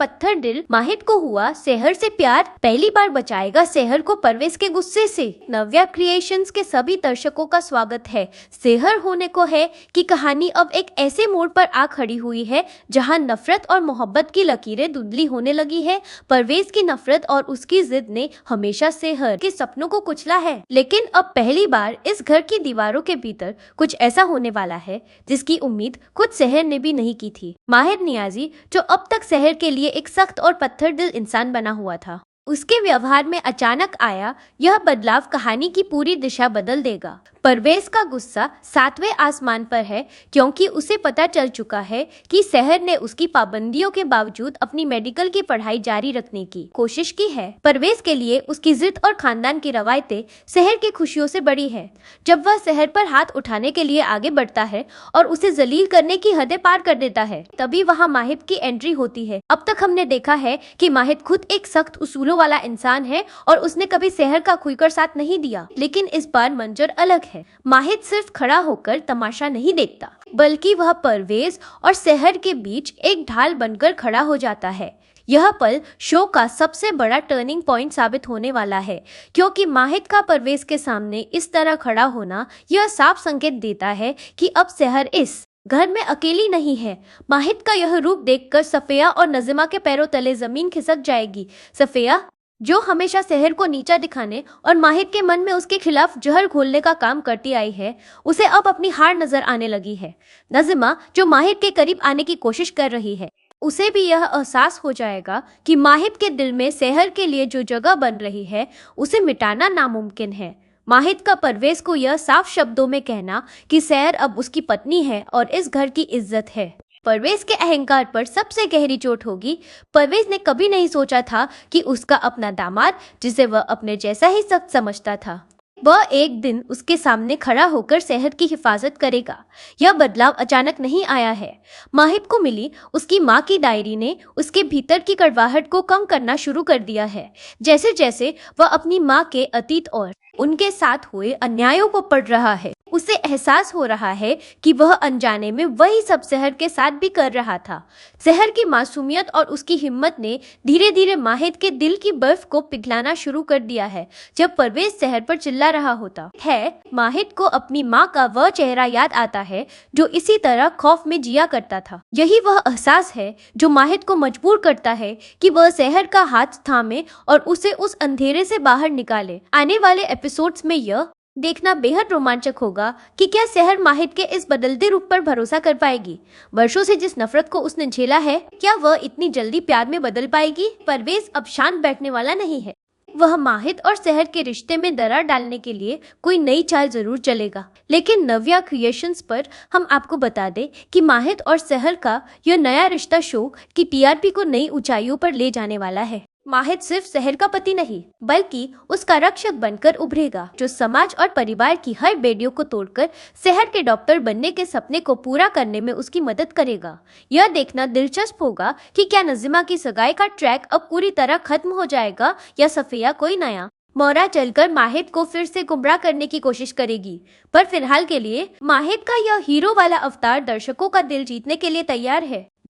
पत्थर दिल माहिद को हुआ शहर से प्यार, पहली बार बचाएगा शहर को परवेज के गुस्से से। नव्या क्रिएशंस के सभी दर्शकों का स्वागत है। शहर होने को है कि कहानी अब एक ऐसे मोड़ पर आ खड़ी हुई है जहां नफरत और मोहब्बत की लकीरें धुंधली होने लगी है। परवेज की नफरत और उसकी जिद ने हमेशा शहर के सपनों को कुचला है, लेकिन अब पहली बार इस घर की दीवारों के भीतर कुछ ऐसा होने वाला है जिसकी उम्मीद खुद शहर ने भी नहीं की थी। माहिर नियाजी, जो अब तक शहर के लिए एक सख्त और पत्थर दिल इंसान बना हुआ था, उसके व्यवहार में अचानक आया यह बदलाव कहानी की पूरी दिशा बदल देगा। परवेज का गुस्सा सातवें आसमान पर है क्योंकि उसे पता चल चुका है कि शहर ने उसकी पाबंदियों के बावजूद अपनी मेडिकल की पढ़ाई जारी रखने की कोशिश की है। परवेज के लिए उसकी जिद और खानदान की रवायतें शहर की खुशियों से बड़ी है। जब वह शहर पर हाथ उठाने के लिए आगे बढ़ता है और उसे जलील करने की हदें पार कर देता है, तभी वहाँ माहिद की एंट्री होती है। अब तक हमने देखा है कि माहिद खुद एक सख्त उसूलों वाला इंसान है और उसने कभी शहर का खुलकर साथ नहीं दिया, लेकिन इस बार मंजर अलग है। माहिद सिर्फ खड़ा होकर तमाशा नहीं देखता, बल्कि वह परवेज और शहर के बीच एक ढाल बनकर खड़ा हो जाता है। यह पल शो का सबसे बड़ा टर्निंग पॉइंट साबित होने वाला है, क्योंकि माहिद का परवेज के सामने इस तरह खड़ा होना यह साफ संकेत देता है कि अब शहर इस घर में अकेली नहीं है। माहिद का यह रूप देखकर सफिया और नज़िमा के पैरों तले जमीन खिसक जाएगी। सफिया, जो हमेशा शहर को नीचा दिखाने और माहिद के मन में उसके खिलाफ जहर घोलने का काम करती आई है, उसे अब अपनी हार नजर आने लगी है। नज़िमा, जो माहिद के करीब आने की कोशिश कर रही है, उसे भी यह एहसास हो जाएगा कि माहिद के दिल में शहर के लिए जो जगह बन रही है उसे मिटाना नामुमकिन है। माहिद का परवेज को यह साफ शब्दों में कहना कि शहर अब उसकी पत्नी है और इस घर की इज्जत है, परवेज के अहंकार पर सबसे गहरी चोट होगी। परवेज ने कभी नहीं सोचा था कि उसका अपना दामाद, जिसे वह अपने जैसा ही सख्त समझता था, वह एक दिन उसके सामने खड़ा होकर शहर की हिफाजत करेगा। यह बदलाव अचानक नहीं आया है। माहिद को मिली उसकी माँ की डायरी ने उसके भीतर की कड़वाहट को कम करना शुरू कर दिया है। जैसे जैसे वह अपनी माँ के अतीत और उनके साथ हुए अन्यायों को पढ़ रहा है, उसे एहसास हो रहा है कि वह अनजाने में वही सब शहर के साथ भी कर रहा था। शहर की मासूमियत और उसकी हिम्मत ने धीरे धीरे माहिद के दिल की बर्फ को पिघलाना शुरू कर दिया है। जब परवेज शहर पर चिल्ला रहा होता है, माहिद को अपनी माँ का वह चेहरा याद आता है जो इसी तरह खौफ में जिया करता था। यही वह एहसास है जो माहिद को मजबूर करता है कि वह शहर का हाथ थामे और उसे उस अंधेरे से बाहर निकाले। आने वाले एपिसोड्स में यह देखना बेहद रोमांचक होगा कि क्या शहर माहिद के इस बदलते रूप पर भरोसा कर पाएगी। वर्षों से जिस नफरत को उसने झेला है, क्या वह इतनी जल्दी प्यार में बदल पाएगी। परवेज अब शांत बैठने वाला नहीं है। वह माहिद और शहर के रिश्ते में दरार डालने के लिए कोई नई चाल जरूर चलेगा। लेकिन नव्या क्रिएशंस पर हम आपको बता दें कि माहिद और शहर का यह नया रिश्ता शो की टीआरपी को नई ऊंचाइयों पर ले जाने वाला है। माहिद सिर्फ शहर का पति नहीं, बल्कि उसका रक्षक बनकर उभरेगा, जो समाज और परिवार की हर बेड़ियों को तोड़कर शहर के डॉक्टर बनने के सपने को पूरा करने में उसकी मदद करेगा। यह देखना दिलचस्प होगा कि क्या नज़िमा की सगाई का ट्रैक अब पूरी तरह खत्म हो जाएगा या सफिया कोई नया मोरा चलकर माहिद को फिर से गुमराह करने की कोशिश करेगी। पर फिलहाल के लिए माहिद का यह हीरो वाला अवतार दर्शकों का दिल जीतने के लिए तैयार है।